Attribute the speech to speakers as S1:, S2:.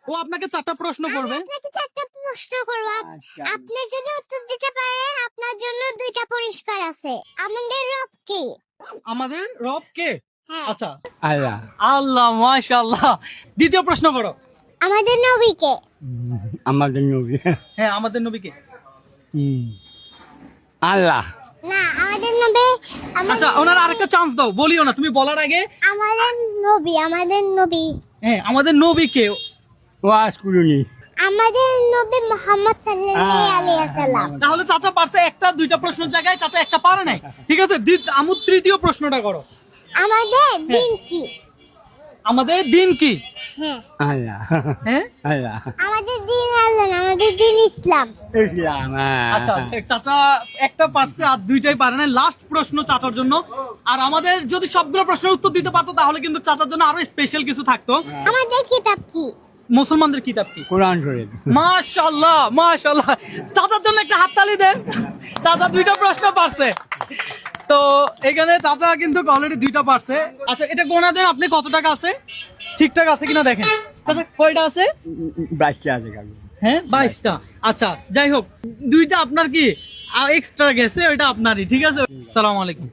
S1: ও আপনাকে 4টা প্রশ্ন করবে।
S2: আপনাকে 4টা প্রশ্ন করব।
S3: আচ্ছা
S2: আপনি যদি উত্তর দিতে পারেন আপনার জন্য 2টা পুরস্কার আছে। আমাদের রব কে?
S1: আমাদের রব কে?
S2: হ্যাঁ।
S1: আচ্ছা,
S3: আল্লাহ
S1: আল্লাহ, মাশাআল্লাহ। দ্বিতীয় প্রশ্ন করো।
S2: আমাদের নবী কে?
S3: আমাদের নবী
S1: হ্যাঁ, আমাদের নবী কে?
S3: আল্লাহ
S2: না, আমাদের নবী
S1: আচ্ছা, ওনার আরেকটা চান্স দাও, বলিও না, তুমি বলার আগে।
S2: আমাদের নবী
S1: হ্যাঁ, আমাদের নবী কে?
S3: ওয়াজ করুনি
S2: আমাদের নবী মুহাম্মদ সাল্লাল্লাহু আলাইহি ওয়াসাল্লাম।
S1: তাহলে চাচা পারছে একটা, 2টা প্রশ্নের জায়গায় চাচা একটা পারে নাই। ঠিক আছে, আমু তৃতীয় প্রশ্নটা করো।
S2: আমাদের দিন কি?
S1: আমাদের দিন কি?
S2: হ্যাঁ।
S3: আল্লাহ
S1: হ্যাঁ,
S3: আল্লাহ
S2: আমাদের দিন আল্লাহ না, আমাদের দিন ইসলাম।
S3: ইসলাম
S1: আচ্ছা, চাচা একটা পারছে আর 2টাই পারে না। লাস্ট প্রশ্ন চাচার জন্য। আর আমাদের যদি সবগুলো প্রশ্নের উত্তর দিতে পারতো তাহলে কিন্তু চাচার জন্য আরো স্পেশাল কিছু থাকতো।
S2: আমাদের কিতাব কি?
S1: মুসলমানদের কিতাব কি?
S3: কোরআন শরীফ
S1: মাশাআল্লাহ, মাশাআল্লাহ। চাচার জন্য একটা হাততালি দেন। চাচা 2টা প্রশ্ন পারছে। তো এখানে চাচা কিন্তু অলরেডি 2টা পারছে। আচ্ছা, এটা গোনা দেন, আপনি কত টাকা আছে, ঠিকঠাক আছে কিনা দেখেন। চাচা কয়টা আছে?
S3: বাচ্চা আছে কাকু
S1: হ্যাঁ, 22টা। আচ্ছা, যাই হোক, 2টা আপনার কি এক্সট্রা গেছে, ওইটা আপনারই। ঠিক আছে, আসসালামু আলাইকুম।